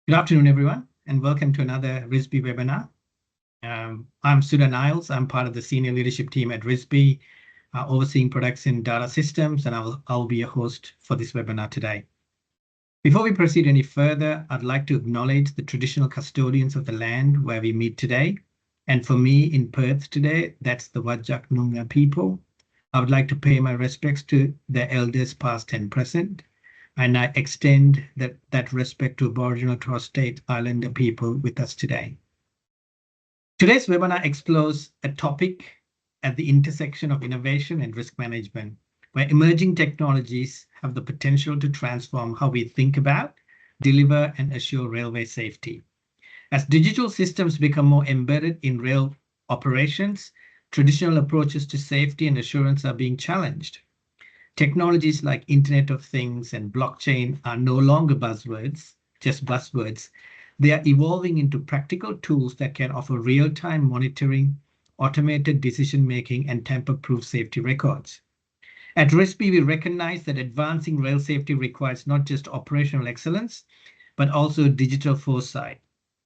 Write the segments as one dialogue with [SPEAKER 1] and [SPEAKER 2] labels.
[SPEAKER 1] Good afternoon, everyone, and welcome to another RISB webinar. I'm Sudha Niles. I'm part of the senior leadership team at RISB, overseeing products and data systems, and I'll be your host for this webinar today. Before we proceed any further, I'd like to acknowledge the traditional custodians of the land where we meet today. And for me in Perth today, that's the Whadjuk Noongar people. I would like to pay my respects to their elders past and present. And I extend that respect to Aboriginal and Torres Strait Islander people with us today. Today's webinar explores a topic at the intersection of innovation and risk management, where emerging technologies have the potential to transform how we think about, deliver, and assure railway safety. As digital systems become more embedded in rail operations, traditional approaches to safety and assurance are being challenged. Technologies like Internet of Things and blockchain are no longer buzzwords, just buzzwords. They are evolving into practical tools that can offer real-time monitoring, automated decision-making, and tamper-proof safety records. At RISB, we recognize that advancing rail safety requires not just operational excellence, but also digital foresight.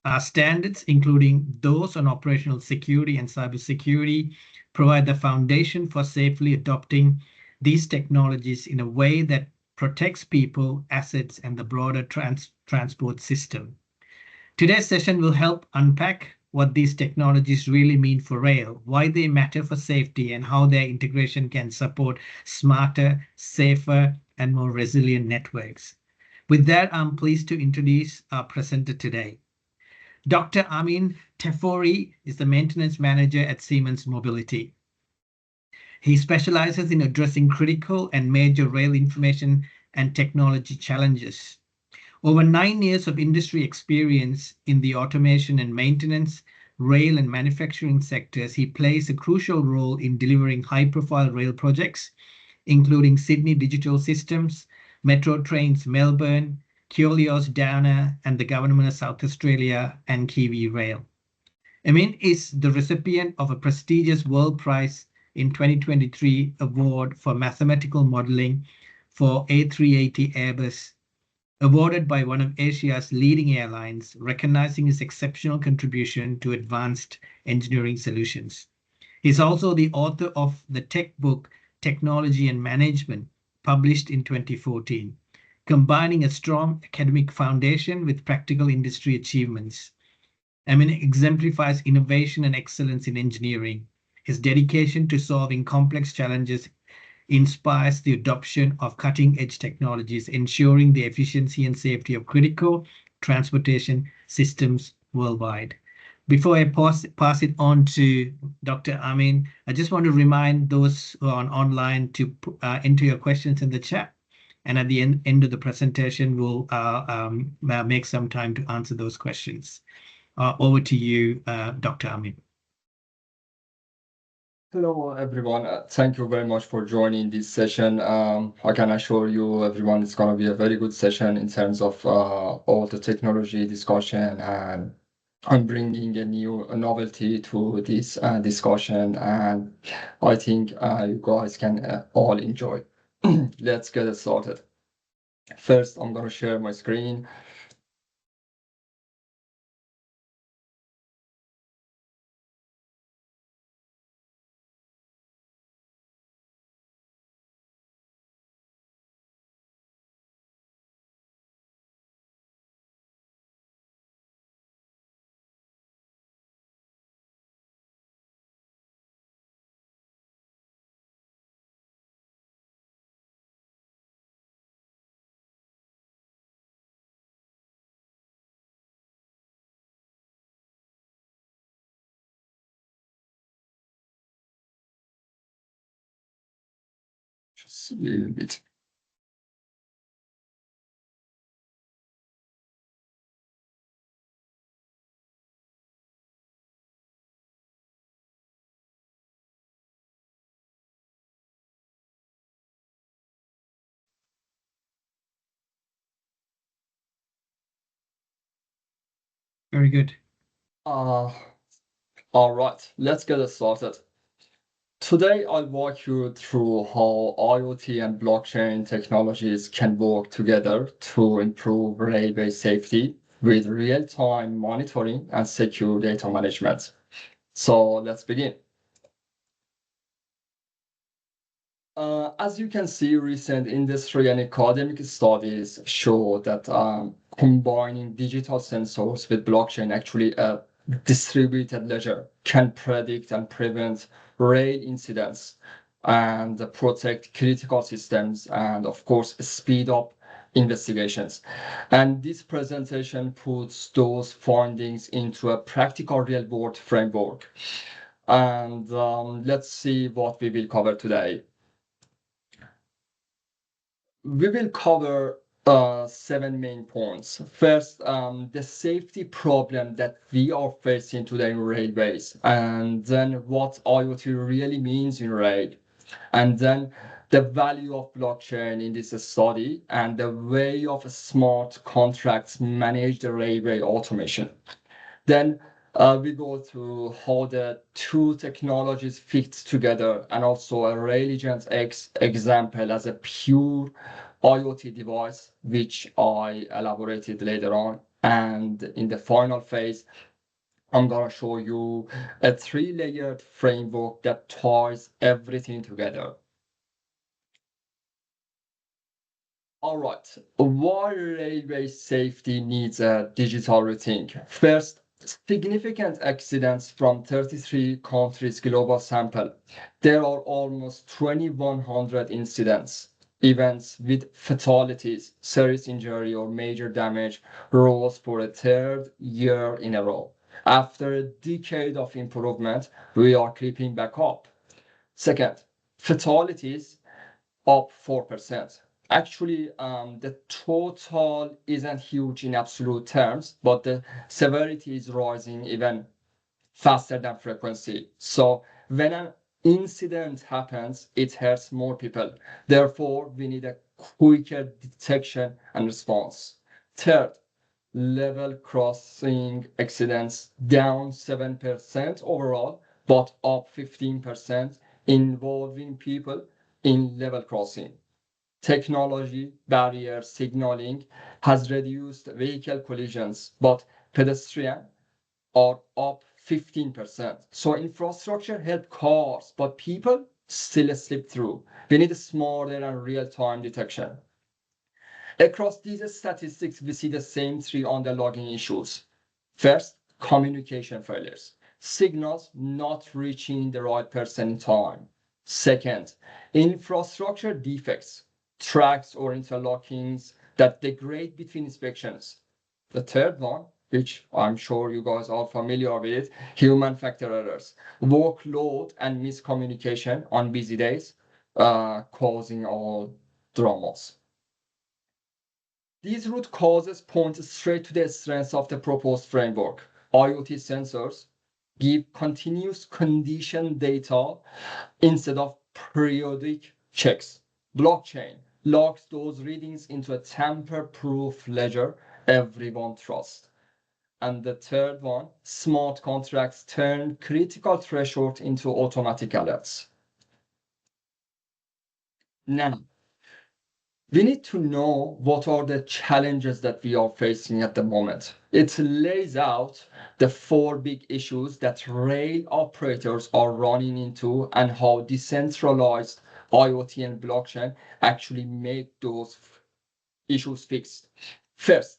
[SPEAKER 1] Our standards, including those on operational security and cybersecurity, provide the foundation for safely adopting these technologies in a way that protects people, assets, and the broader transport system. Today's session will help unpack what these technologies really mean for rail, why they matter for safety, and how their integration can support smarter, safer, and more resilient networks. With that, I'm pleased to introduce our presenter today. Dr. Amin Tefori is the maintenance manager at Siemens Mobility. He specializes in addressing critical and major rail information and technology challenges. Over 9 years of industry experience in the automation and maintenance, rail and manufacturing sectors, he plays a crucial role in delivering high-profile rail projects, including Sydney Digital Systems, Metro Trains Melbourne, Keolis Downer, and the Government of South Australia and Kiwi Rail. Amin is the recipient of a prestigious World Prize in 2023 award for mathematical modeling for A380 Airbus, awarded by one of Asia's leading airlines, recognizing his exceptional contribution to advanced engineering solutions. He's also the author of the tech book Technology and Management, published in 2014, combining a strong academic foundation with practical industry achievements. Amin exemplifies innovation and excellence in engineering. His dedication to solving complex challenges inspires the adoption of cutting-edge technologies, ensuring the efficiency and safety of critical transportation systems worldwide. Before I pass it on to Dr. Amin, I just want to remind those who are online to enter your questions in the chat. And at the end of the presentation, we'll make some time to answer those questions. Over to you, Dr. Amin.
[SPEAKER 2] Hello, everyone. Thank you very much for joining this session. I can assure you, everyone, it's going to be a very good session in terms of all the technology discussion, and I'm bringing a novelty to this discussion, and I think you guys can all enjoy. Let's get it started. First, I'm going to share my screen. Just a little bit.
[SPEAKER 1] Very good.
[SPEAKER 2] All right, let's get it started. Today, I'll walk you through how IoT and blockchain technologies can work together to improve railway safety, with real-time monitoring and secure data management. So let's begin. As you can see, recent industry and academic studies show that combining digital sensors with blockchain, actually a distributed ledger, can predict and prevent rail incidents and protect critical systems and, of course, speed up investigations. And this presentation puts those findings into a practical real-world framework. And let's see what we will cover today. We will cover 7 main points. First, the safety problem that we are facing today in railways, and then what IoT really means in rail, and then the value of blockchain in this study, and the way of smart contracts manage the railway automation. Then we go through how the two technologies fit together, and also a Railigent X example as a pure IoT device, which I elaborated later on. And in the final phase, I'm going to show you a 3-layered framework that ties everything together. All right, why railway safety needs a digital rethink? First, significant accidents from 33 countries global sample. There are almost 2,100 incidents, events with fatalities, serious injury, or major damage rose for a 3rd year in a row. After a decade of improvement, we are creeping back up. Second, fatalities up 4%. Actually, the total isn't huge in absolute terms, but the severity is rising even faster than frequency. So when an incident happens, it hurts more people. Therefore, we need a quicker detection and response. Third, level crossing accidents down 7% overall, but up 15% involving people in level crossing. Technology, barrier signaling has reduced vehicle collisions, but pedestrian are up 15%. So infrastructure help cars, but people still slip through. We need smarter and real-time detection. Across these statistics, we see the same 3 underlying issues. First, communication failures. Signals not reaching the right person in time. Second, infrastructure defects, tracks or interlockings that degrade between inspections. The third one, which I'm sure you guys are familiar with, human factor errors, workload and miscommunication on busy days, causing all dramas. These root causes point straight to the strengths of the proposed framework. IoT sensors give continuous condition data instead of periodic checks. Blockchain logs those readings into a tamper-proof ledger everyone trusts. And the third one, smart contracts turn critical threshold into automatic alerts. Now, we need to know what are the challenges that we are facing at the moment. It lays out the 4 big issues that rail operators are running into and how decentralized IoT and blockchain actually make those issues fixed. First,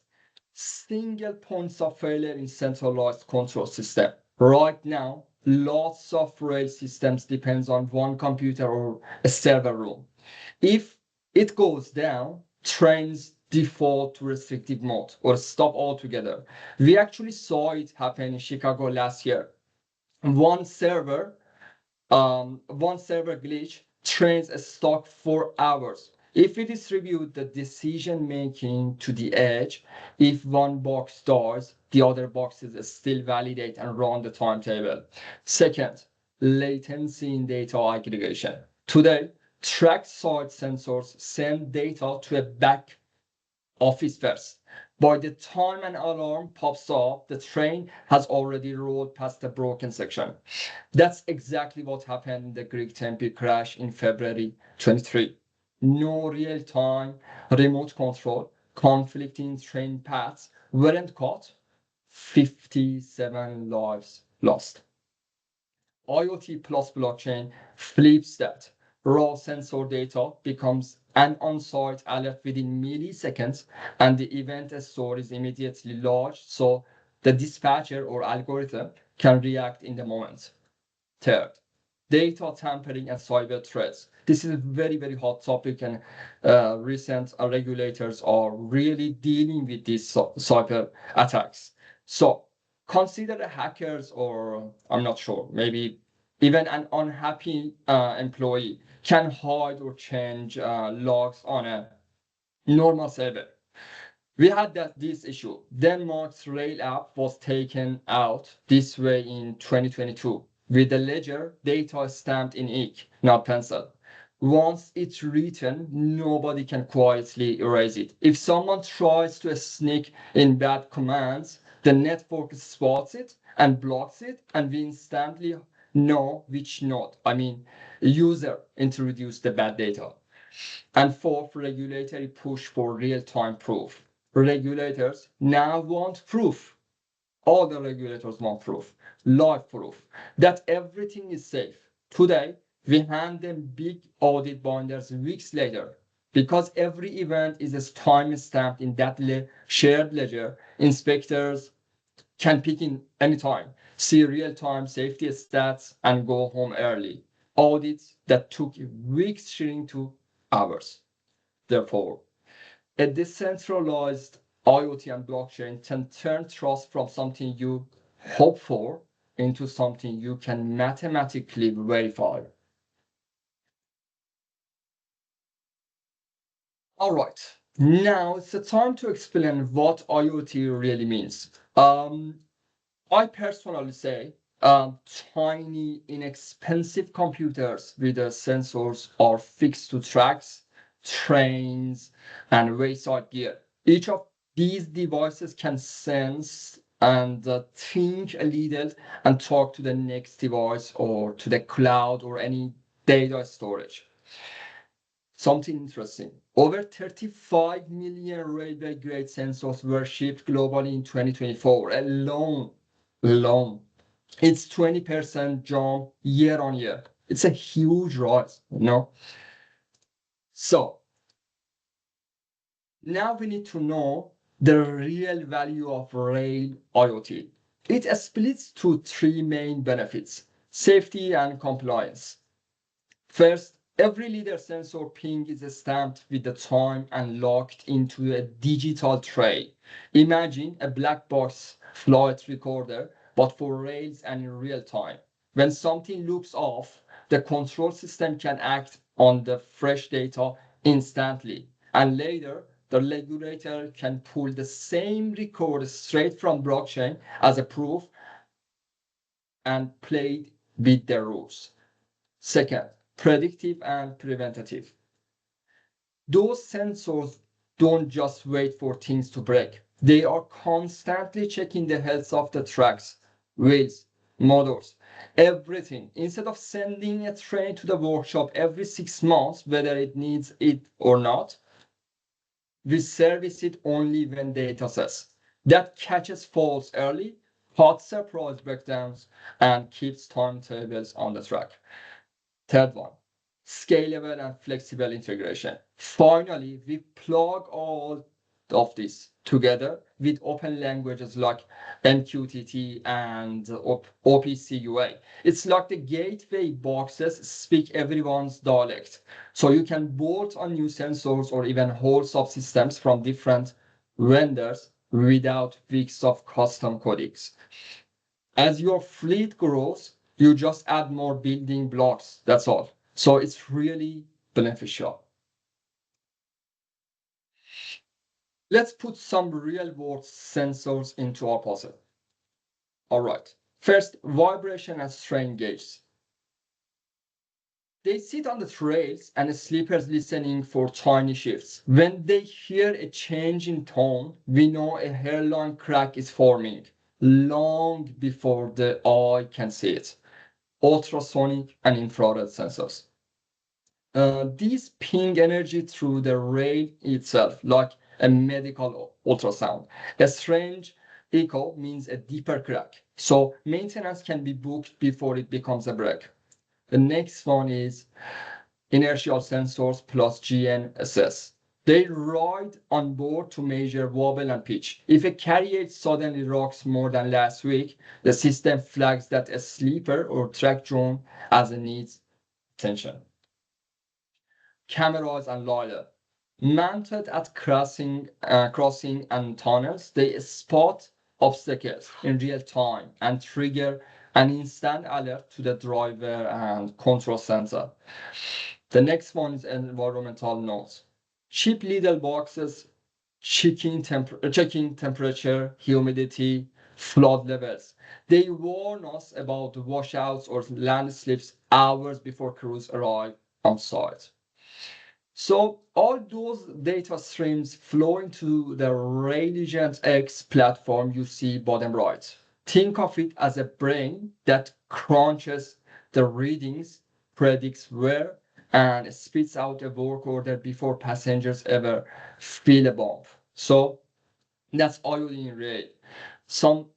[SPEAKER 2] single points of failure in centralized control system. Right now, lots of rail systems depends on one computer or a server room. If it goes down, trains default to restrictive mode or stop altogether. We actually saw it happen in Chicago last year. One server glitch, trains stuck for hours. If we distribute the decision making to the edge, if one box dies, the other boxes still validate and run the timetable. Second, latency in data aggregation. Today, trackside sensors send data to a back office first. By the time an alarm pops up, the train has already rolled past the broken section. That's exactly what happened in the Greek Tempe crash in February 23. No real-time remote control, conflicting train paths weren't caught, 57 lives lost. IoT plus blockchain flips that. Raw sensor data becomes an on-site alert within milliseconds, and the event store is immediately logged, so the dispatcher or algorithm can react in the moment. Third, data tampering and cyber threats. This is a very, very hot topic, and recent regulators are really dealing with these cyber attacks. So consider the hackers, or I'm not sure, maybe even an unhappy employee can hide or change logs on a normal server. We had this issue. Denmark's Rail app was taken out this way in 2022 with the ledger data stamped in ink, not pencil. Once it's written, nobody can quietly erase it. If someone tries to sneak in bad commands, the network spots it and blocks it, and we instantly know which user introduced the bad data. And fourth, regulatory push for real-time proof. Regulators now want proof. All the regulators want proof, live proof, that everything is safe. Today, we hand them big audit binders weeks later because every event is time-stamped in that shared ledger. Inspectors can pick in anytime, see real-time safety stats, and go home early. Audits that took weeks shrink to hours. Therefore, a decentralized IoT and blockchain can turn trust from something you hope for into something you can mathematically verify. All right, now it's the time to explain what IoT really means. I personally say tiny, inexpensive computers with the sensors are fixed to tracks, trains, and wayside gear. Each of these devices can sense and think a little and talk to the next device or to the cloud or any data storage. Something interesting. Over 35 million railway-grade sensors were shipped globally in 2024 alone. It's 20% jump year on year. It's a huge rise, So now we need to know the real value of rail IoT. It splits to three main benefits: safety and compliance. First, every leader sensor ping is stamped with the time and locked into a digital tray. Imagine a black box flight recorder, but for rails and in real time. When something looks off, the control system can act on the fresh data instantly. And later, the regulator can pull the same record straight from blockchain as a proof and play with the rules. Second, predictive and preventative. Those sensors don't just wait for things to break. They are constantly checking the health of the tracks, wheels, motors, everything. Instead of sending a train to the workshop every 6 months, whether it needs it or not, we service it only when data says. That catches faults early, hot surprise breakdowns, and keeps timetables on the track. Third one, scalable and flexible integration. Finally, we plug all of this together with open languages like MQTT and OPC UA. It's like the gateway boxes speak everyone's dialect. So you can bolt on new sensors or even whole subsystems from different vendors without weeks of custom codecs. As your fleet grows, you just add more building blocks. That's all. So it's really beneficial. Let's put some real-world sensors into our puzzle. All right. First, vibration and strain gauges. They sit on the trails and sleepers listening for tiny shifts. When they hear a change in tone, we know a hairline crack is forming long before the eye can see it. Ultrasonic and infrared sensors. These ping energy through the rail itself, like a medical ultrasound. A strange echo means a deeper crack. So maintenance can be booked before it becomes a break. The next one is inertial sensors plus GNSS. They ride on board to measure wobble and pitch. If a carriage suddenly rocks more than last week, the system flags that a sleeper or track drone as it needs attention. Cameras and LiDAR. Mounted at crossing and tunnels, they spot obstacles in real time and trigger an instant alert to the driver and control center. The next one is environmental notes. Cheap little boxes checking temperature, humidity, flood levels. They warn us about washouts or landslips hours before crews arrive on site. So all those data streams flow into the Railigent X platform you see bottom right. Think of it as a brain that crunches the readings, predicts where, and spits out a work order before passengers ever feel a bump. So that's IoT in real. Some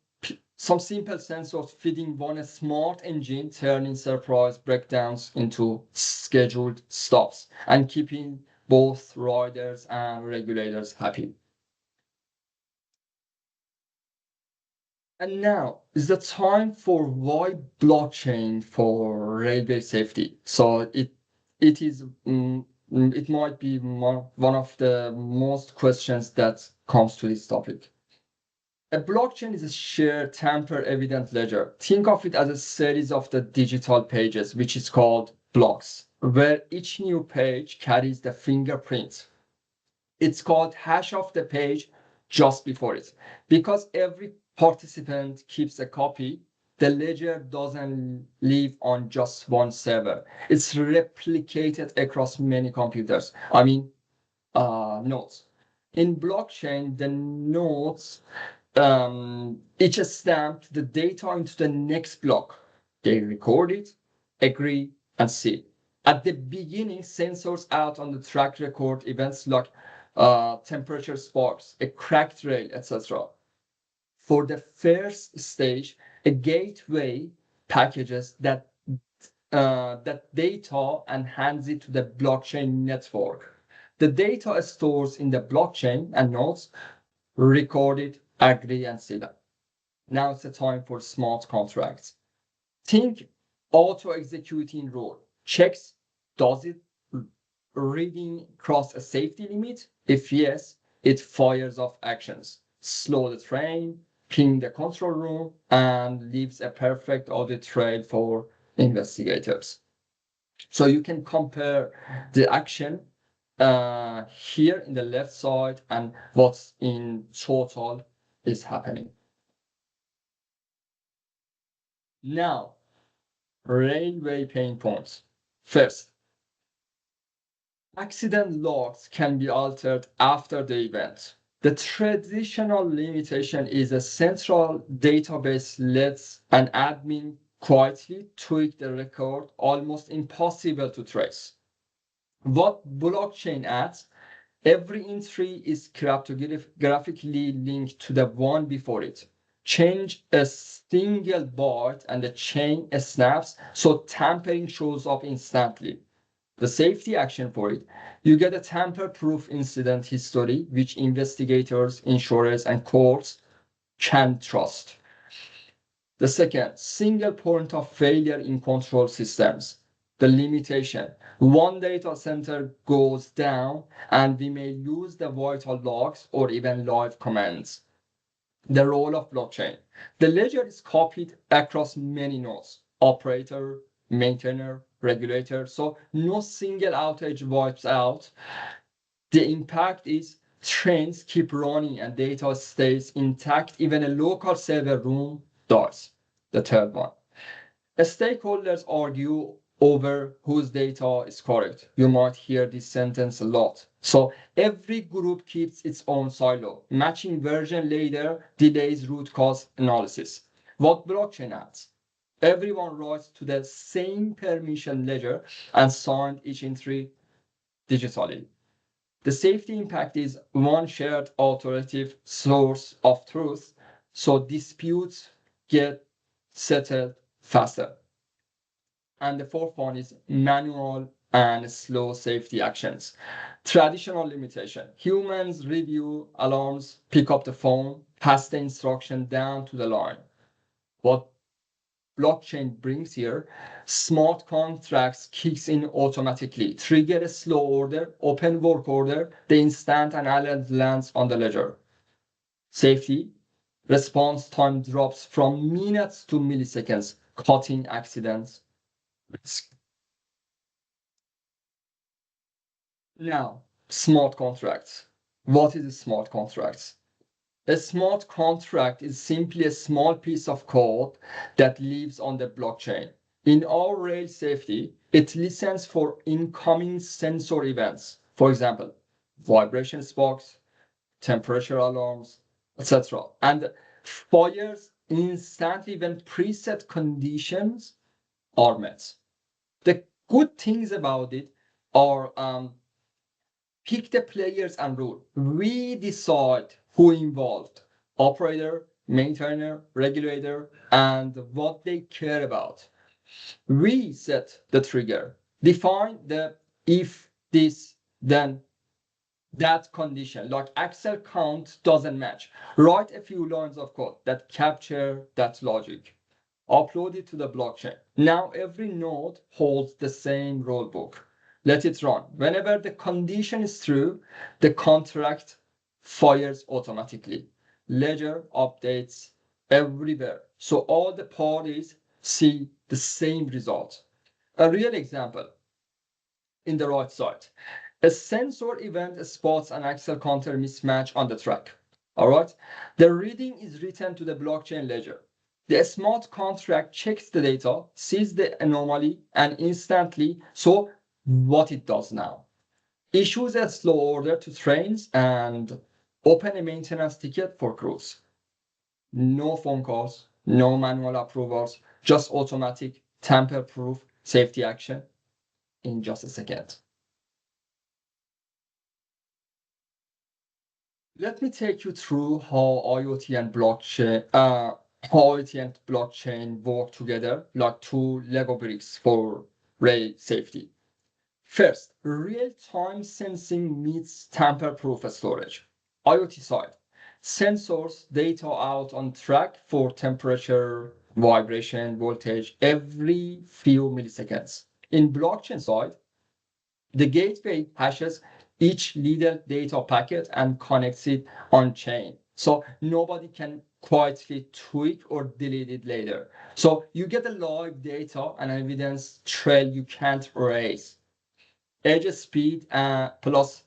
[SPEAKER 2] simple sensors feeding one smart engine, turning surprise breakdowns into scheduled stops and keeping both riders and regulators happy. And now is the time for why blockchain for railway safety. So it might be one of the most questions that comes to this topic. A blockchain is a shared tamper-evident ledger. Think of it as a series of the digital pages, which is called blocks, where each new page carries the fingerprint. It's called hash of the page just before it. Because every participant keeps a copy, the ledger doesn't live on just one server. It's replicated across many computers. Nodes. In blockchain, the nodes each stamped the data into the next block. They record it, agree, and see. At the beginning, sensors out on the track record events like temperature spikes, a cracked rail, etc. For the first stage, a gateway packages that data and hands it to the blockchain network. The data stores in the blockchain and nodes recorded, agree, and seal. Now it's the time for smart contracts. Think auto-executing rule. Checks, does it reading cross a safety limit? If yes, it fires off actions. Slow the train, ping the control room, and leaves a perfect audit trail for investigators. So you can compare the action here in the left side and what's in total is happening. Now, railway pain points. First, accident logs can be altered after the event. The traditional limitation is a central database lets an admin quietly tweak the record, almost impossible to trace. What blockchain adds, every entry is cryptographically linked to the one before it. Change a single byte and the chain snaps, so tampering shows up instantly. The safety action for it, you get a tamper-proof incident history, which investigators, insurers, and courts can trust. The second, single point of failure in control systems. The limitation, one data center goes down and we may lose the vital logs or even live commands. The role of blockchain. The ledger is copied across many nodes, operator, maintainer, regulator, so no single outage wipes out. The impact is trains keep running and data stays intact, even a local server room dies. The third one. Stakeholders argue over whose data is correct. You might hear this sentence a lot. So every group keeps its own silo. Matching version later delays root cause analysis. What blockchain adds? Everyone writes to the same permission ledger and signed each entry digitally. The safety impact is one shared authoritative source of truth, so disputes get settled faster. And the fourth one is manual and slow safety actions. Traditional limitation. Humans review alarms, pick up the phone, pass the instruction down to the line. What blockchain brings here, smart contracts kicks in automatically, trigger a slow order, open work order, the instant an alert lands on the ledger. Safety, response time drops from minutes to milliseconds, cutting accidents risk. Now, smart contracts. What is a smart contract? A smart contract is simply a small piece of code that lives on the blockchain. In our rail safety, it listens for incoming sensor events. For example, vibration sparks, temperature alarms, etc. And fires instantly when preset conditions are met. The good things about it are pick the players and rule. We decide who involved, operator, maintainer, regulator, and what they care about. We set the trigger, define the if this, then that condition, like Excel count doesn't match. Write a few lines of code that capture that logic. Upload it to the blockchain. Now every node holds the same rulebook. Let it run. Whenever the condition is true, the contract fires automatically. Ledger updates everywhere. So all the parties see the same result. A real example in the right side. A sensor event spots an Excel counter mismatch on the track. All right. The reading is written to the blockchain ledger. The smart contract checks the data, sees the anomaly, and instantly, so what it does now. Issues a slow order to trains and open a maintenance ticket for crews. No phone calls, no manual approvals, just automatic, tamper-proof safety action in just a second. Let me take you through how IoT and blockchain work together like two Lego bricks for rail safety. First, real-time sensing meets tamper-proof storage. IoT side, sensors data out on track for temperature, vibration, voltage every few milliseconds. In blockchain side, the gateway hashes each little data packet and connects it on chain. So nobody can quietly tweak or delete it later. So you get a live data and evidence trail you can't erase. Edge speed plus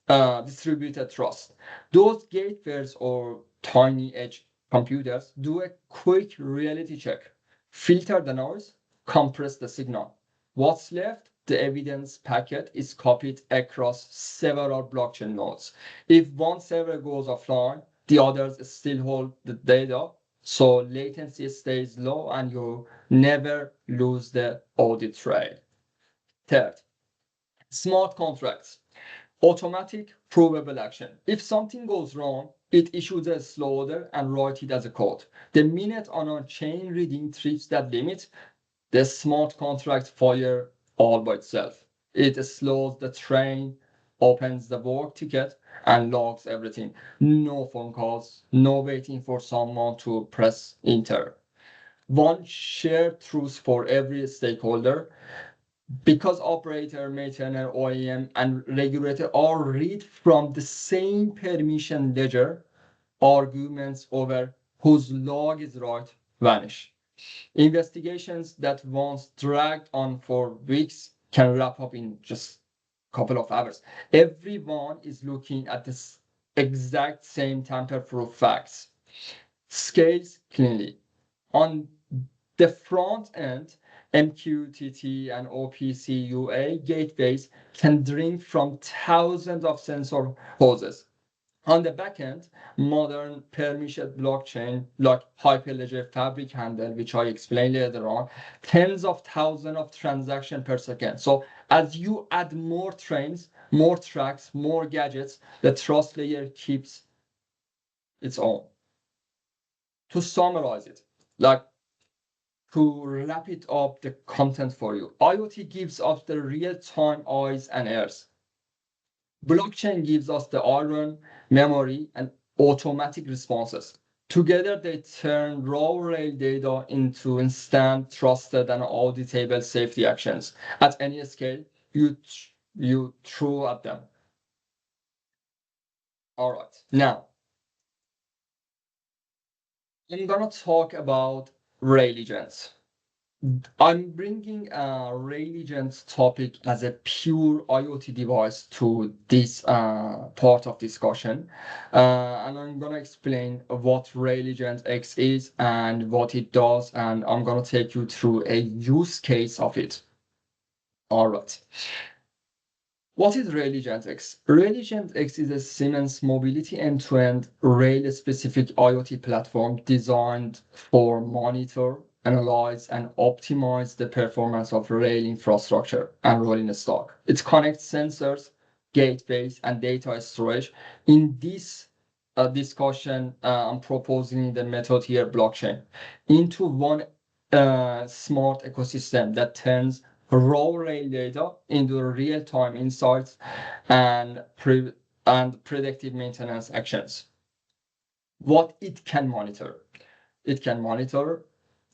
[SPEAKER 2] distributed trust. Those gateways or tiny edge computers do a quick reality check, filter the noise, compress the signal. What's left? The evidence packet is copied across several blockchain nodes. If one server goes offline, the others still hold the data, so latency stays low and you never lose the audit trail. Third, smart contracts, automatic provable action. If something goes wrong, it issues a slow order and writes it as a code. The minute on a chain reading trips that limit, the smart contract fire all by itself. It slows the train, opens the work ticket, and logs everything. No phone calls, no waiting for someone to press enter. One shared truth for every stakeholder. Because operator, maintainer, OEM, and regulator all read from the same permission ledger, arguments over whose log is right vanish. Investigations that once dragged on for weeks can wrap up in just a couple of hours. Everyone is looking at this exact same tamper-proof facts. Scales cleanly. On the front end, MQTT and OPC UA gateways can drink from thousands of sensor hoses. On the back end, modern permissioned blockchain like Hyperledger Fabric handle, which I explain later on, tens of thousands of transactions per second. So as you add more trains, more tracks, more gadgets, the trust layer keeps its own. To summarize it, like to wrap it up the content for you, IoT gives us the real-time eyes and ears. Blockchain gives us the iron, memory, and automatic responses. Together, they turn raw rail data into instant, trusted, and auditable safety actions at any scale you throw at them. All right, now I'm gonna talk about Railigent. I'm bringing a Railigent topic as a pure IoT device to this part of discussion. And I'm going to explain what Railigent X is and what it does. And I'm going to take you through a use case of it. All right. What is Railigent X? Railigent X is a Siemens Mobility end-to-end rail-specific IoT platform designed for monitor, analyze, and optimize the performance of rail infrastructure and rolling stock. It connects sensors, gateways, and data storage. In this discussion, I'm proposing the method here, blockchain, into one smart ecosystem that turns raw rail data into real-time insights and predictive maintenance actions. What it can monitor? It can monitor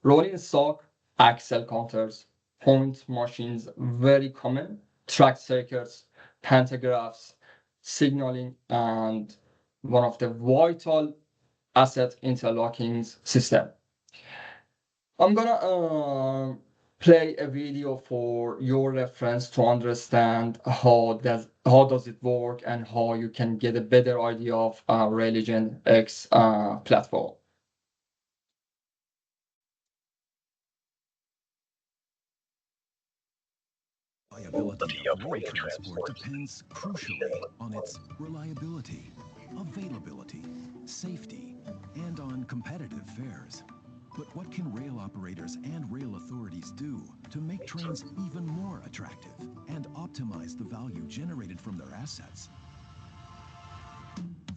[SPEAKER 2] rolling stock, axle counters, point machines, very common, track circuits, pantographs, signaling, and one of the vital asset interlocking system. I'm gonna play a video for your reference to understand how does it work and how you can get a better idea of Railigent X platform.
[SPEAKER 3] Reliability of rail transport depends crucially on its reliability, availability, safety, and on competitive fares. But what can rail operators and rail authorities do to make trains even more attractive and optimize the value generated from their assets?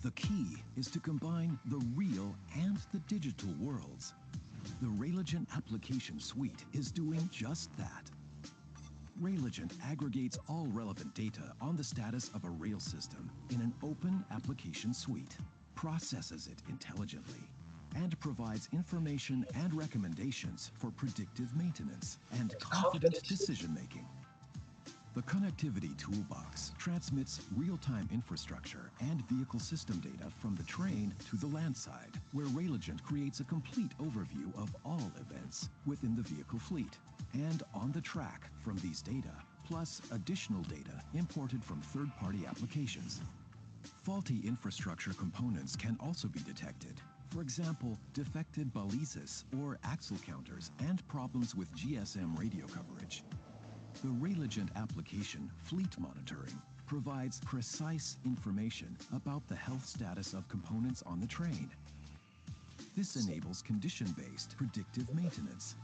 [SPEAKER 3] The key is to combine the real and the digital worlds. The Railigent application suite is doing just that. Railigent aggregates all relevant data on the status of a rail system in an open application suite, processes it intelligently, and provides information and recommendations for predictive maintenance and confident decision-making. The Connectivity Toolbox transmits real-time infrastructure and vehicle system data from the train to the landside, where Railigent creates a complete overview of all events within the vehicle fleet and on the track from these data, plus additional data imported from third-party applications. Faulty infrastructure components can also be detected. For example, defected balizes or axle counters and problems with GSM radio coverage. The Railigent application Fleet Monitoring provides precise information about the health status of components on the train. This enables condition-based predictive maintenance.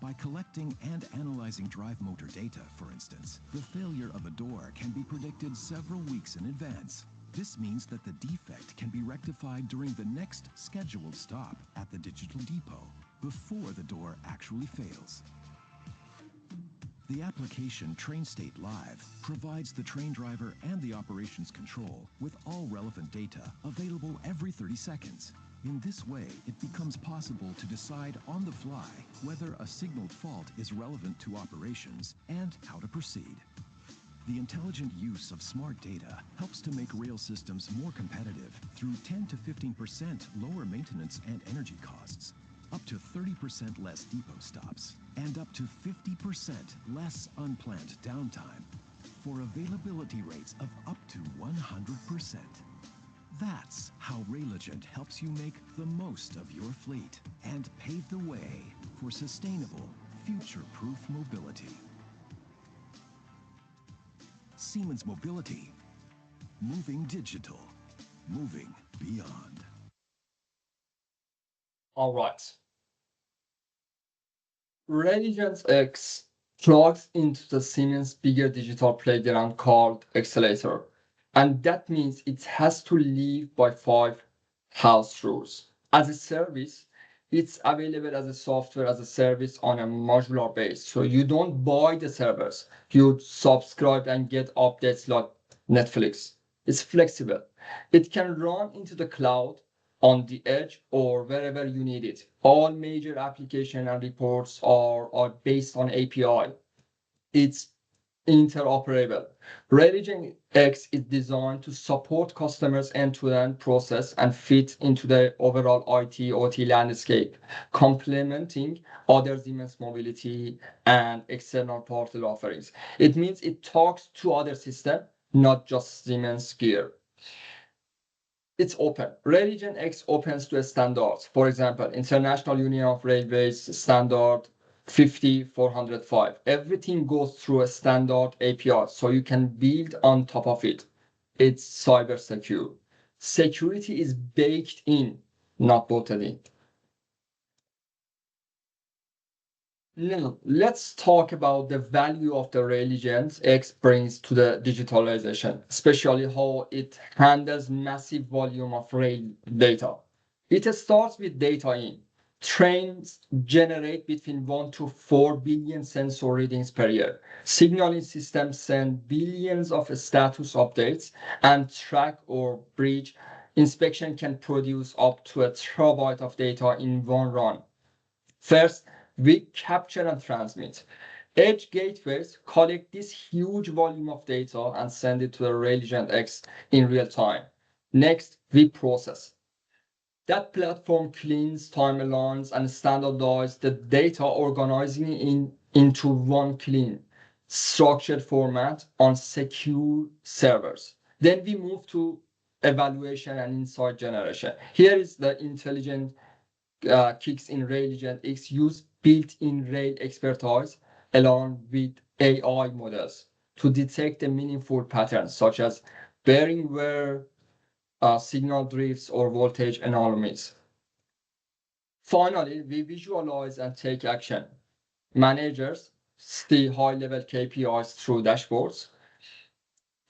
[SPEAKER 3] By collecting and analyzing drive motor data, for instance, the failure of a door can be predicted several weeks in advance. This means that the defect can be rectified during the next scheduled stop at the digital depot, before the door actually fails. The application Train State Live provides the train driver and the operations control with all relevant data available every 30 seconds. In this way, it becomes possible to decide on the fly whether a signaled fault is relevant to operations and how to proceed. The intelligent use of smart data helps to make rail systems more competitive through 10 to 15% lower maintenance and energy costs, up to 30% less depot stops, and up to 50% less unplanned downtime, for availability rates of up to 100%. That's how Railigent helps you make the most of your fleet and pave the way for sustainable, future-proof mobility. Siemens Mobility, moving digital, moving beyond.
[SPEAKER 2] All right. Railigent X plugs into the Siemens bigger digital playground called Accelerator. And that means it has to live by 5 house rules. As a service, it's available as a software as a service on a modular base. So you don't buy the servers, you subscribe and get updates like Netflix. It's flexible. It can run into the cloud, on the edge, or wherever you need it. All major application and reports are based on API. It's interoperable. Railigent X is designed to support customers' end-to-end process and fit into the overall IT/OT landscape, complementing other Siemens mobility and external portal offerings. It means it talks to other systems, not just Siemens gear. It's open. Railigent X opens to standards. For example, International Union of Railways standard 50405. Everything goes through a standard API, so you can build on top of it. It's cyber secure. Security is baked in, not bolted in. Now, let's talk about the value of the Railigent X brings to the digitalization, especially how it handles massive volume of rail data. It starts with data in. Trains generate between 1 to 4 billion sensor readings per year. Signaling systems send billions of status updates, and track or bridge inspection can produce up to a terabyte of data in one run. First, we capture and transmit. Edge gateways collect this huge volume of data and send it to the Railigent X in real time. Next, we process. That platform cleans timelines and standardizes the data, organizing it into one clean, structured format on secure servers. Then we move to evaluation and insight generation. Here is the intelligent kicks in Railigent X use built-in rail expertise along with AI models to detect the meaningful patterns such as bearing wear, signal drifts, or voltage anomalies. Finally, we visualize and take action. Managers see high-level KPIs through dashboards.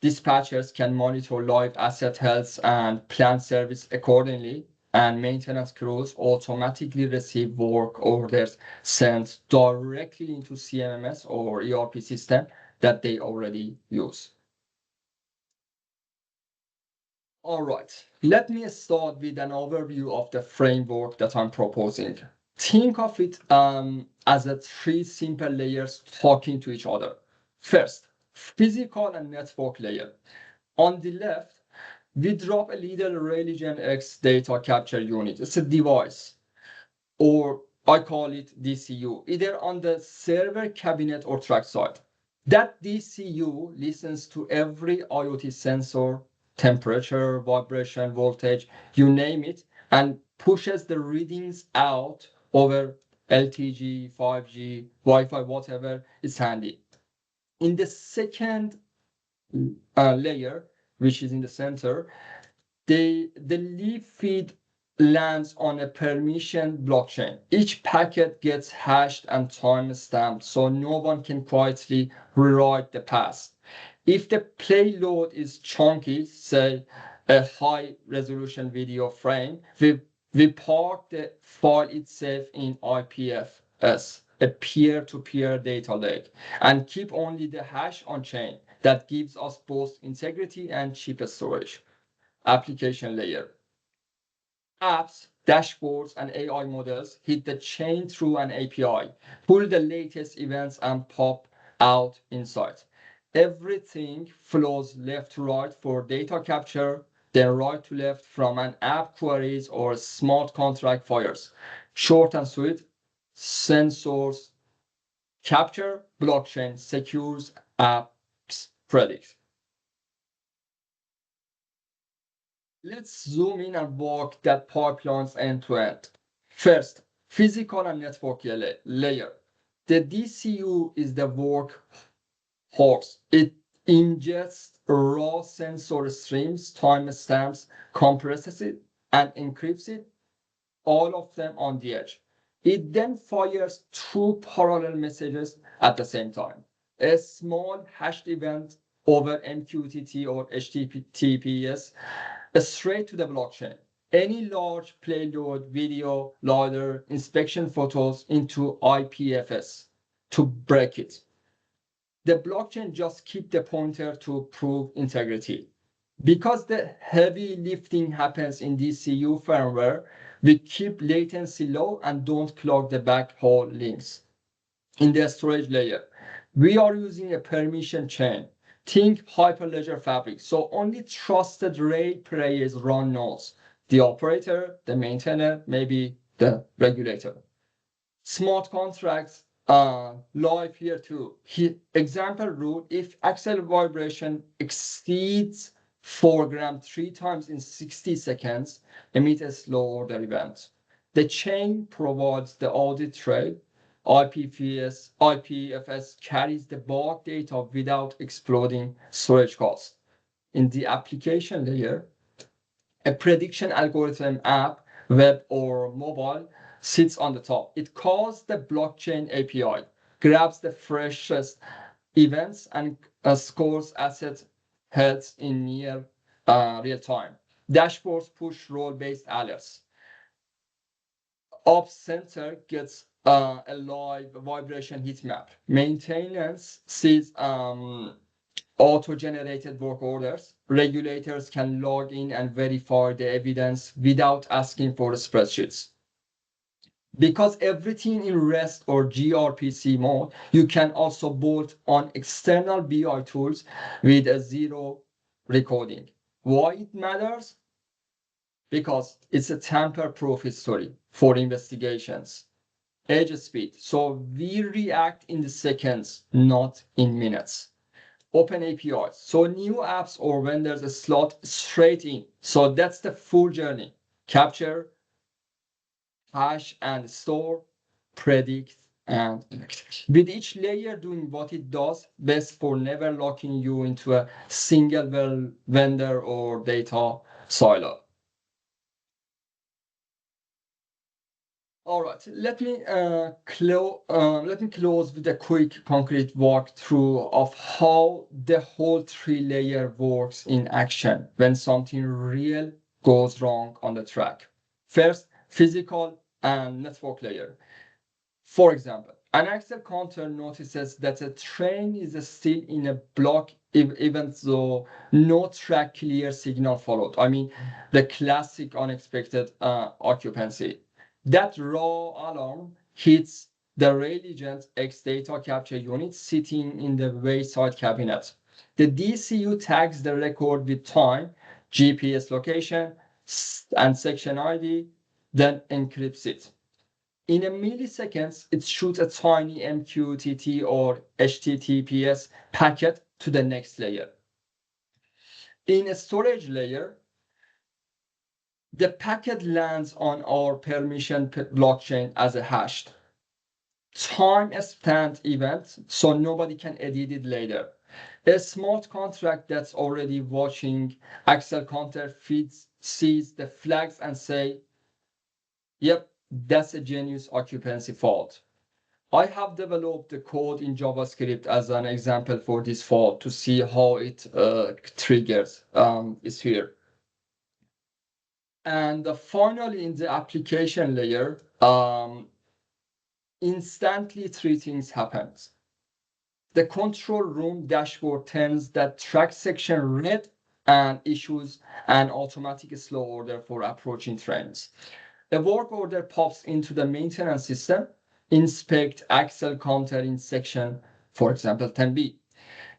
[SPEAKER 2] Dispatchers can monitor live asset health and plan service accordingly, and maintenance crews automatically receive work orders sent directly into CMMS or ERP system that they already use. All right, let me start with an overview of the framework that I'm proposing. Think of it as 3 simple layers talking to each other. First, physical and network layer. On the left, we drop a little Railigent X data capture unit. It's a device, or I call it DCU, either on the server cabinet or trackside. That DCU listens to every IoT sensor, temperature, vibration, voltage, you name it, and pushes the readings out over LTE, 5G, Wi-Fi, whatever is handy. In the second layer, which is in the center, the leaf feed lands on a permission blockchain. Each packet gets hashed and time-stamped, so no one can quietly rewrite the past. If the payload is chunky, say a high-resolution video frame, we park the file itself in IPFS, a peer-to-peer data lake, and keep only the hash on chain. That gives us both integrity and cheap storage. Application layer. Apps, dashboards, and AI models hit the chain through an API, pull the latest events, and pop out insights. Everything flows left to right for data capture, then right to left from an app queries or smart contract fires. Short and sweet, sensors capture, blockchain secures, apps predicts. Let's zoom in and walk that pipelines end to end. First, physical and network layer. The DCU is the workhorse. It ingests raw sensor streams, timestamps, compresses it, and encrypts it, all of them on the edge. It then fires two parallel messages at the same time. A small hashed event over MQTT or HTTPS straight to the blockchain. Any large payload, video, loader, inspection photos into IPFS to break it. The blockchain just keep the pointer to prove integrity. Because the heavy lifting happens in DCU firmware, we keep latency low and don't clog the backhaul links. In the storage layer, we are using a permission chain. Think Hyperledger fabric. So only trusted RAID players run nodes. The operator, the maintainer, maybe the regulator. Smart contracts live here too. Example rule, if axle vibration exceeds 4 grams 3 times in 60 seconds, emit a slow order event. The chain provides the audit trail. IPFS carries the bulk data without exploding storage costs. In the application layer, a prediction algorithm app, web or mobile, sits on the top. It calls the blockchain API, grabs the freshest events and scores asset heads in near real time. Dashboards push role-based alerts. Ops center gets a live vibration heat map. Maintenance sees auto-generated work orders. Regulators can log in and verify the evidence without asking for spreadsheets. Because everything in REST or gRPC mode, you can also bolt on external BI tools with a zero recording. Why it matters? Because it's a tamper-proof history for investigations. Edge speed. So we react in the seconds, not in minutes. Open APIs. So new apps or vendors slot straight in. So that's the full journey. Capture, hash and store, predict, and act. With each layer doing what it does best for never locking you into a single vendor or data silo. All right, let me close with a quick concrete walkthrough of how the whole 3-layer works in action when something real goes wrong on the track. First, physical and network layer. For example, an axle counter notices that a train is still in a block even though no track clear signal followed. I mean, the classic unexpected occupancy. That raw alarm hits the Railigent X data capture unit sitting in the wayside cabinet. The DCU tags the record with time, GPS location, and section ID, then encrypts it. In a milliseconds, it shoots a tiny MQTT or HTTPS packet to the next layer. In a storage layer, the packet lands on our permission blockchain as a hashed time-stamped event, so nobody can edit it later. A smart contract that's already watching axle counter feeds, sees the flags and say, yep, that's a genius occupancy fault. I have developed the code in JavaScript as an example for this fault to see how it triggers. It's here. And finally, in the application layer, instantly 3 things happen. The control room dashboard turns that track section red and issues an automatic slow order for approaching trains. A work order pops into the maintenance system, inspect axle counter in section, for example, 10B.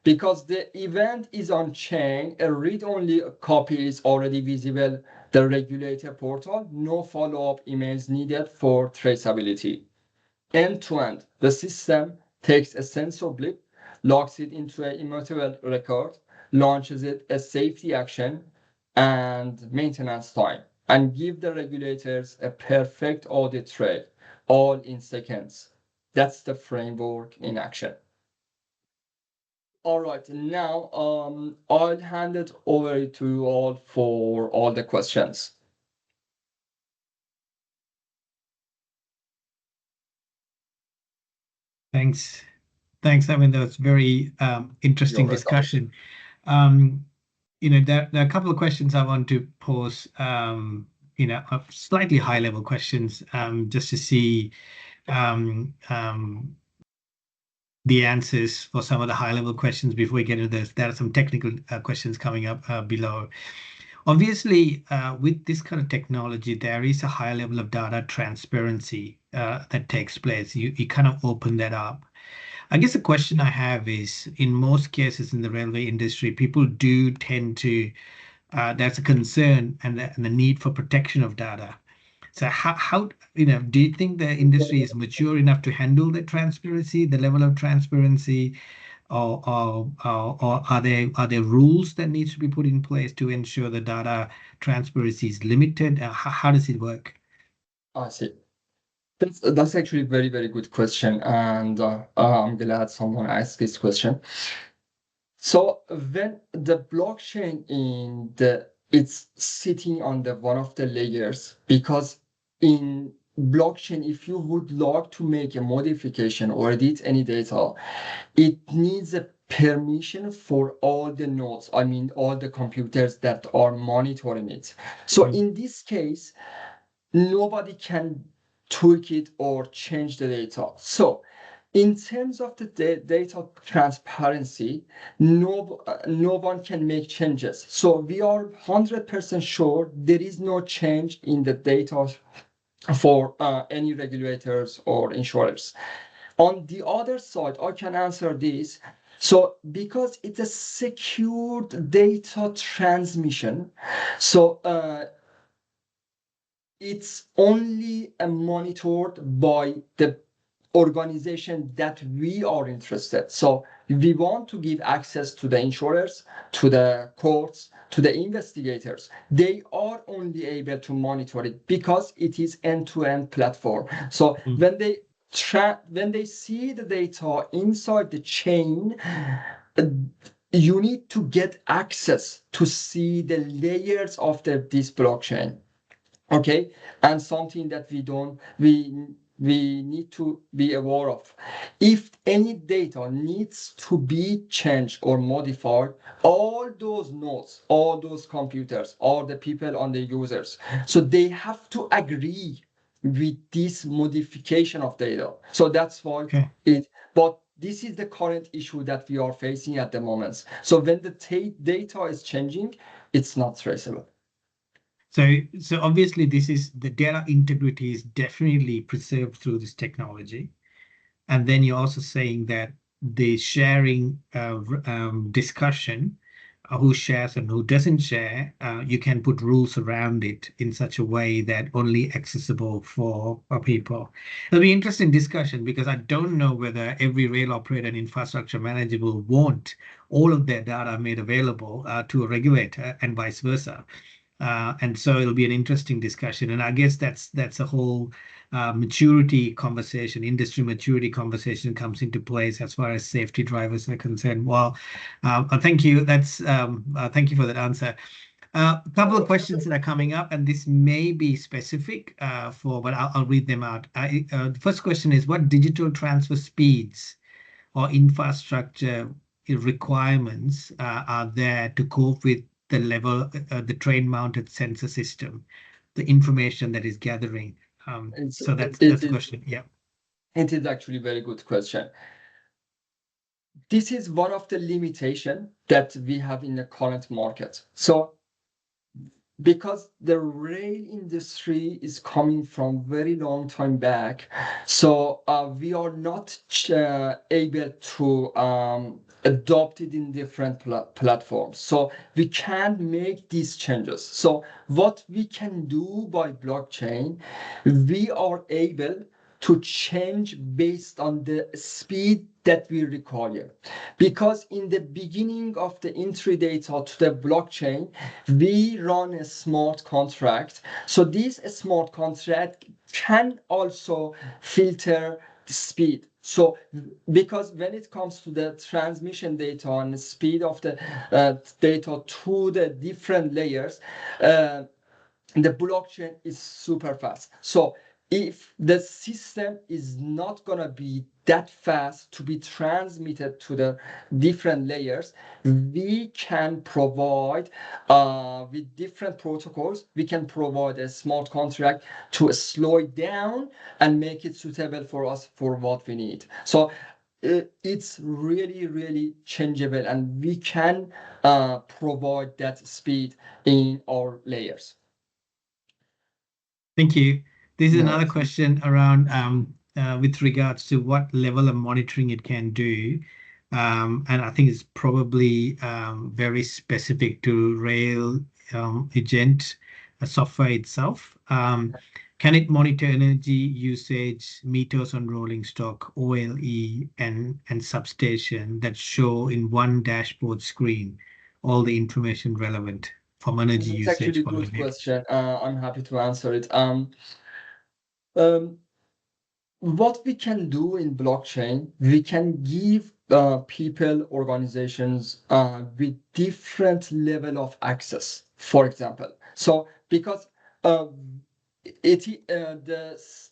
[SPEAKER 2] Because the event is on chain, a read-only copy is already visible, the regulator portal, no follow-up emails needed for traceability. End-to-end, the system takes a sensor blip, locks it into an immutable record, launches it a safety action and maintenance time, and give the regulators a perfect audit trail, all in seconds. That's the framework in action. All right, now I'll hand it over to you all for all the questions.
[SPEAKER 1] Thanks. Thanks, Amin. That was very interesting
[SPEAKER 2] You're welcome.
[SPEAKER 1] discussion. There are a couple of questions I want to pose, slightly high-level questions, just to see the answers for some of the high-level questions before we get into this. There are some technical questions coming up below. Obviously, with this kind of technology, there is a high level of data transparency that takes place. You kind of open that up. I guess the question I have is, in most cases in the railway industry, people do tend to, there's a concern and the need for protection of data. So how do you think the industry is mature enough to handle the transparency, the level of transparency, or are there rules that need to be put in place to ensure the data transparency is limited? How does it work?
[SPEAKER 2] I see. That's actually a very, very good question, and I'm glad someone asked this question. So when the blockchain it's sitting on the one of the layers, because in blockchain, if you would like to make a modification or edit any data, it needs a permission for all the nodes, I mean all the computers that are monitoring it. So in this case, nobody can tweak it or change the data. So in terms of the data transparency, no one can make changes. So we are 100% sure there is no change in the data for any regulators or insurers. On the other side, I can answer this. So because it's a secured data transmission, so it's only monitored by the organization that we are interested. So we want to give access to the insurers, to the courts, to the investigators. They are only able to monitor it because it is end-to-end platform. So when they see the data inside the chain, you need to get access to see the layers of this blockchain. Okay, and something that we need to be aware of. If any data needs to be changed or modified, all those nodes, all those computers, all the people on the users, so they have to agree with this modification of data. So that's why but this is the current issue that we are facing at the moment. So when the data is changing, it's not traceable.
[SPEAKER 1] So obviously the data integrity is definitely preserved through this technology. And then you're also saying that the sharing discussion, who shares and who doesn't share, you can put rules around it in such a way that only accessible for people. It'll be interesting discussion because I don't know whether every rail operator and infrastructure manager will want all of their data made available to a regulator and vice versa. And so it'll be an interesting discussion. And I guess that's a whole maturity conversation, industry maturity conversation comes into place as far as safety drivers are concerned. Well, thank you. Thank you for that answer. A couple of questions that are coming up, and this may be specific but I'll read them out. The first question is, what digital transfer speeds or infrastructure requirements are there to cope with the level, the train-mounted sensor system, the information that is gathering? So that's the question. Yeah.
[SPEAKER 2] It is actually a very good question. This is one of the limitations that we have in the current market. So because the rail industry is coming from very long time back, so we are not able to adopt it in different platforms. So we can't make these changes. So what we can do by blockchain, we are able to change based on the speed that we require. Because in the beginning of the entry data to the blockchain, we run a smart contract. So this smart contract can also filter the speed. So because when it comes to the transmission data and the speed of the data to the different layers, the blockchain is super fast. So if the system is not going to be that fast to be transmitted to the different layers, we can provide with different protocols, we can provide a smart contract to slow it down and make it suitable for us for what we need. So it's really, really changeable, and we can provide that speed in our layers.
[SPEAKER 1] Thank you. This is
[SPEAKER 2] No.
[SPEAKER 1] another question around with regards to what level of monitoring it can do. And I think it's probably very specific to Railigent software itself. Can it monitor energy usage, meters on rolling stock, OLE, and substation that show in one dashboard screen all the information relevant from energy
[SPEAKER 2] It's actually
[SPEAKER 1] usage
[SPEAKER 2] a
[SPEAKER 1] point of
[SPEAKER 2] good
[SPEAKER 1] view?
[SPEAKER 2] question. I'm happy to answer it. What we can do in blockchain, we can give people, organizations with different level of access, for example. So because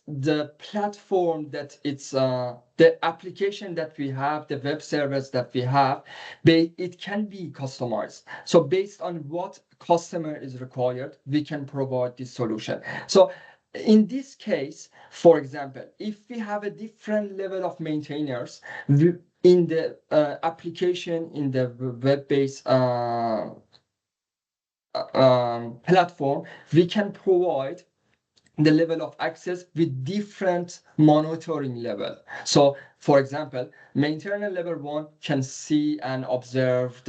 [SPEAKER 2] the platform that it's the application that we have, the web servers that we have, it can be customized. So based on what customer is required, we can provide this solution. So in this case, for example, if we have a different level of maintainers in the application, in the web-based platform, we can provide the level of access with different monitoring level. So for example, maintainer level 1 can see and observe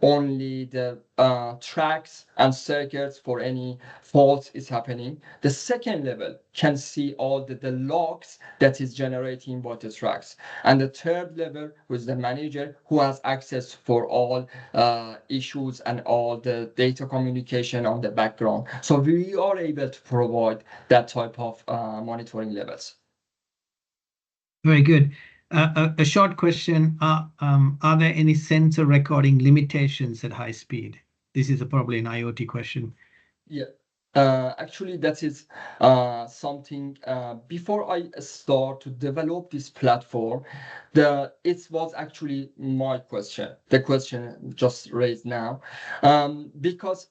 [SPEAKER 2] only the tracks and circuits for any fault is happening. The second level can see all the logs that is generating by the tracks. And the third level was the manager who has access for all issues and all the data communication on the background. So we are able to provide that type of monitoring levels.
[SPEAKER 1] Very good. A short question. Are there any sensor recording limitations at high speed? This is probably an IoT question.
[SPEAKER 2] Yeah. Actually, that is something before I start to develop this platform, it was actually my question, the question just raised now, because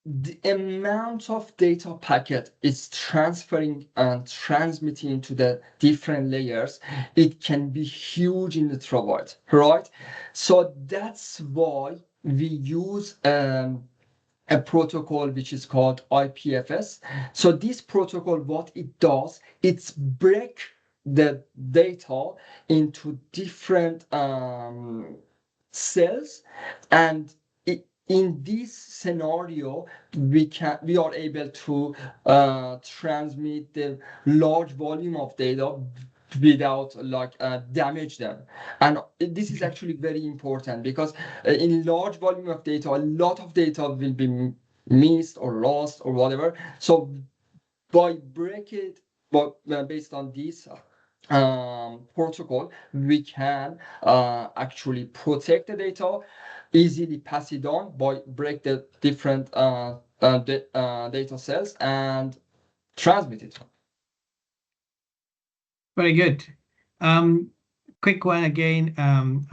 [SPEAKER 2] the amount of data packet is transferring and transmitting to the different layers, it can be huge in the terabyte, right? So that's why we use a protocol which is called IPFS. So this protocol, what it does, it's break the data into different cells, and in this scenario, we are able to transmit the large volume of data without damage them. And this is actually very important, because in large volume of data, a lot of data will be missed or lost or whatever. So by based on this protocol, we can actually protect the data, easily pass it on by break the different data cells and transmit it.
[SPEAKER 1] Very good. Quick one again.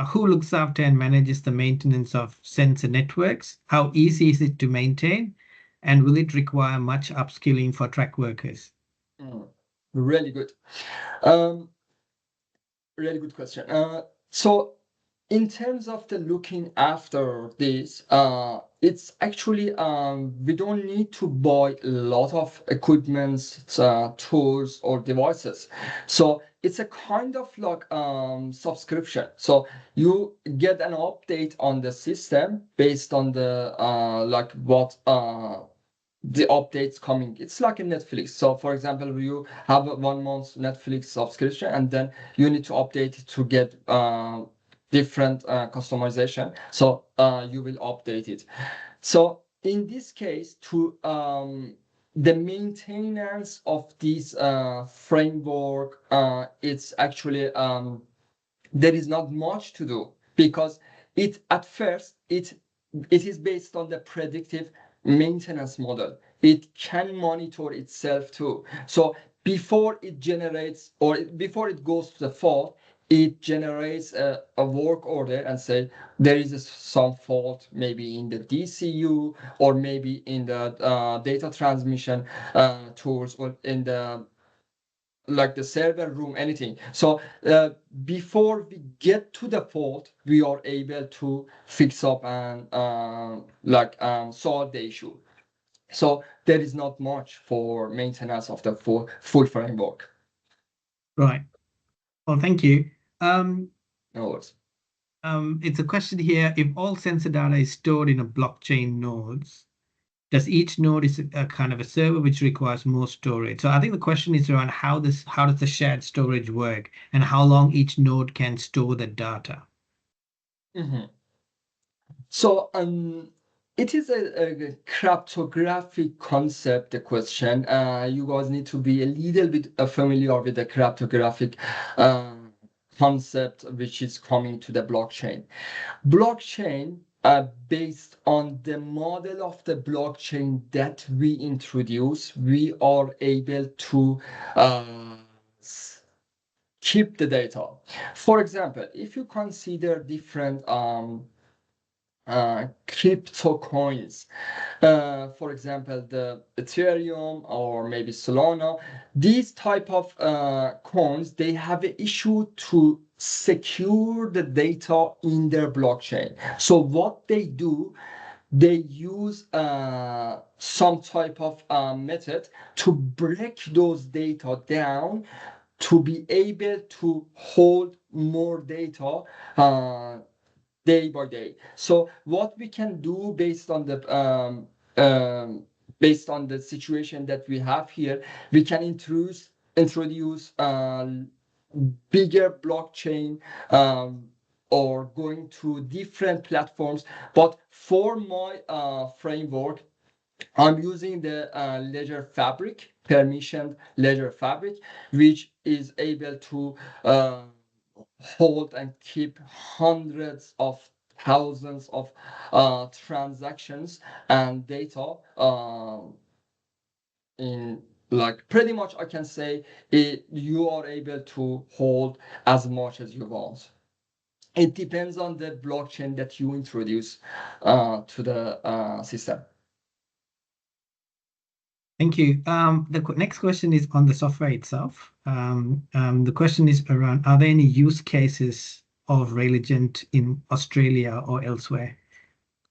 [SPEAKER 1] Who looks after and manages the maintenance of sensor networks? How easy is it to maintain? And will it require much upskilling for track workers?
[SPEAKER 2] Really good. Really good question. So in terms of the looking after this, it's actually we don't need to buy a lot of equipments, tools or devices. So it's a kind of like subscription. So you get an update on the system based on the like what the updates coming. It's like a Netflix. So for example, you have a 1 month Netflix subscription, and then you need to update it to get different customization. So you will update it. So in this case, to the maintenance of this framework, it's actually there is not much to do, because it at first it is based on the predictive maintenance model. It can monitor itself too. So before it generates or before it goes to the fault, it generates a work order and say there is some fault maybe in the DCU or maybe in the data transmission tools or in the like the server room, anything. So before we get to the fault, we are able to fix up and solve the issue. So there is not much for maintenance of the full framework.
[SPEAKER 1] Right. Well, thank you.
[SPEAKER 2] No worries.
[SPEAKER 1] It's a question here. If all sensor data is stored in a blockchain nodes, does each node is a kind of a server which requires more storage? So I think the question is around how does the shared storage work and how long each node can store the data?
[SPEAKER 2] So it is a cryptographic concept, the question. You guys need to be a little bit familiar with the cryptographic concept which is coming to the blockchain. Blockchain, based on the model of the blockchain that we introduce, we are able to keep the data. For example, if you consider different crypto coins, for example, the Ethereum or maybe Solana, these type of coins, they have an issue to secure the data in their blockchain. So what they do, they use some type of method to break those data down to be able to hold more data day by day. So what we can do based on the situation that we have here, we can introduce bigger blockchain or going to different platforms. But for my framework, I'm using the Ledger Fabric, permissioned Ledger Fabric, which is able to hold and keep hundreds of thousands of transactions and data in like pretty much I can say you are able to hold as much as you want. It depends on the blockchain that you introduce to the system.
[SPEAKER 1] Thank you. The next question is on the software itself. The question is around, are there any use cases of Railigent in Australia or elsewhere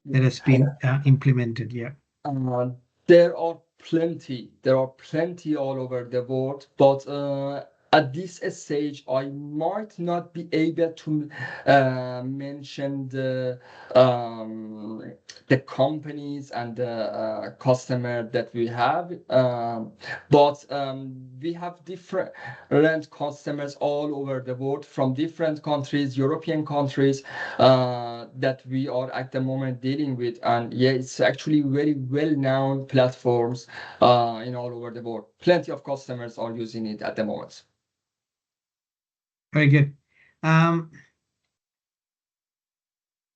[SPEAKER 1] that has been implemented? Yeah.
[SPEAKER 2] There are plenty all over the world, but at this stage, I might not be able to mention the companies and the customer that we have, but we have different customers all over the world from different countries, European countries, that we are at the moment dealing with, and yeah, it's actually very well-known platforms in all over the world. Plenty of customers are using it at the moment.
[SPEAKER 1] Very good.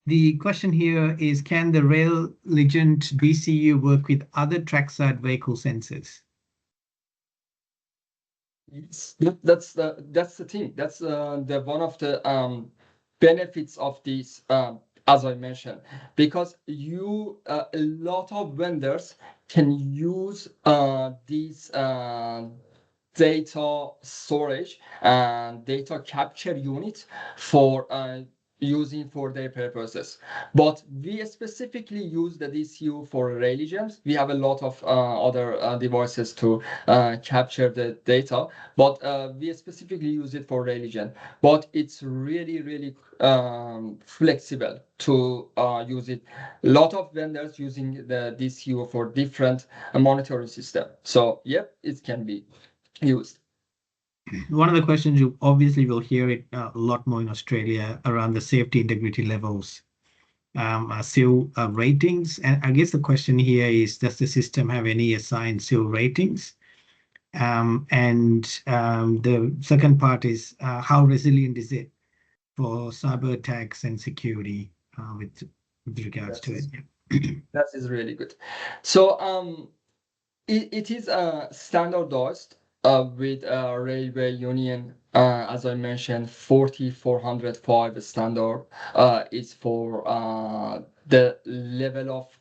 [SPEAKER 1] The question here is, can the Railigent DCU work with other trackside vehicle sensors?
[SPEAKER 2] Yes, that's the thing. That's the one of the benefits of this, as I mentioned, because a lot of vendors can use these data storage and data capture unit for using for their purposes. But we specifically use the DCU for Railigent. We have a lot of other devices to capture the data, but we specifically use it for Railigent. But it's really flexible to use it. A lot of vendors using the DCU for different monitoring system. So yep, it can be used.
[SPEAKER 1] One of the questions you obviously will hear it a lot more in Australia around the safety integrity levels, SIL ratings. And I guess the question here is, does the system have any assigned SIL ratings? The second part is, how resilient is it for cyber attacks and security with regards to it?
[SPEAKER 2] That is really good. So it is standardized with Railway Union, as I mentioned, 40405 standard is for the level of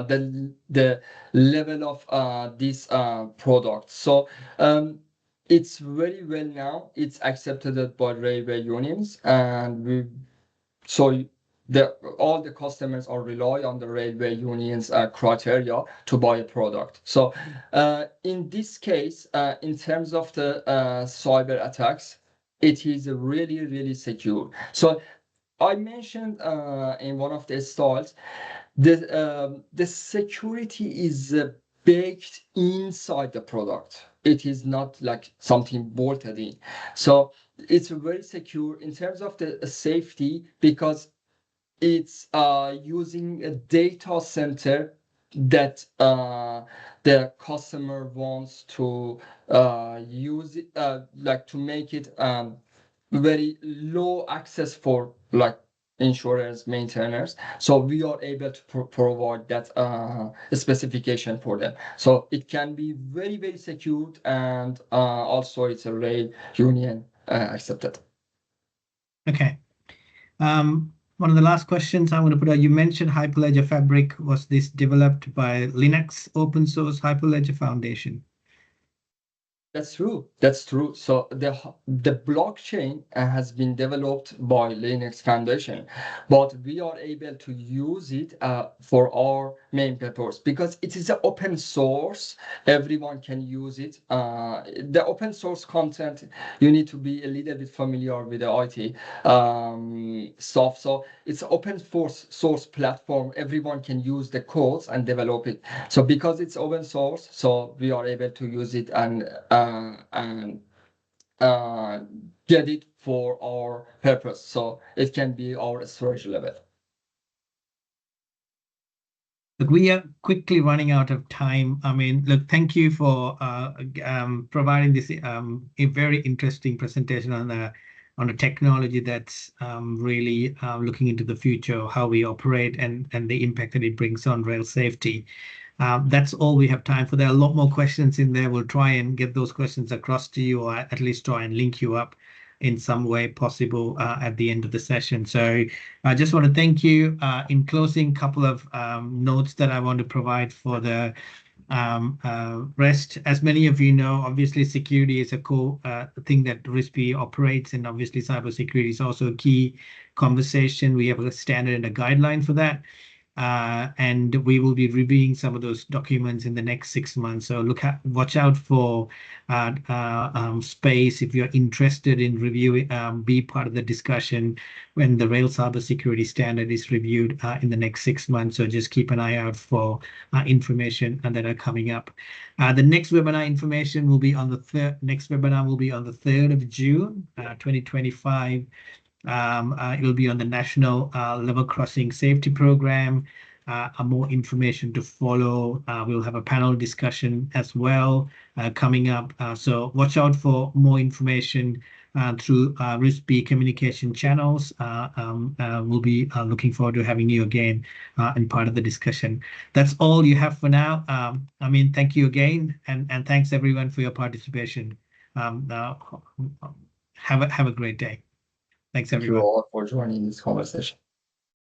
[SPEAKER 2] the level of this product. So it's very well now. It's accepted by railway unions, and all the customers are rely on the railway unions criteria to buy a product. So in this case, in terms of the cyber attacks, it is really secure. So I mentioned in one of the slides the security is baked inside the product. It is not like something bolted in. So it's very secure in terms of the safety, because it's using a data center that the customer wants to use it, like to make it very low access for like insurers, maintainers. So we are able to provide that specification for them. So it can be very secured, and also it's a rail union accepted.
[SPEAKER 1] Okay. One of the last questions I want to put out, you mentioned Hyperledger Fabric. Was this developed by Linux open source Hyperledger Foundation?
[SPEAKER 2] That's true. That's true. So the blockchain has been developed by Linux Foundation, but we are able to use it for our main purpose because it is an open source. Everyone can use it. The open source content, you need to be a little bit familiar with the IT stuff. So it's an open source platform. Everyone can use the codes and develop it. So because it's open source, so we are able to use it and get it for our purpose. So it can be our storage level.
[SPEAKER 1] Look, we are quickly running out of time. I mean, look, thank you for providing this a very interesting presentation on a technology that's really looking into the future, how we operate and the impact that it brings on rail safety. That's all we have time for. There are a lot more questions in there. We'll try and get those questions across to you, or at least try and link you up in some way possible at the end of the session. So I just want to thank you. In closing, couple of notes that I want to provide for the rest. As many of you know, obviously security is a core thing that RISP operates, and obviously cybersecurity is also a key conversation. We have a standard and a guideline for that. And we will be reviewing some of those documents in the next 6 months. So watch out for space if you're interested in reviewing, be part of the discussion when the Rail Cybersecurity Standard is reviewed in the next 6 months. So just keep an eye out for information that are coming up. The next webinar information will be on the 3rd of June, 2025. It will be on the National Level Crossing Safety Program. More information to follow. We'll have a panel discussion as well coming up. So watch out for more information through RISP communication channels. We'll be looking forward to having you again in part of the discussion. That's all you have for now. I mean, thank you again, and thanks everyone for your participation. Have a great day. Thanks, everyone.
[SPEAKER 2] Thank you all for joining this conversation.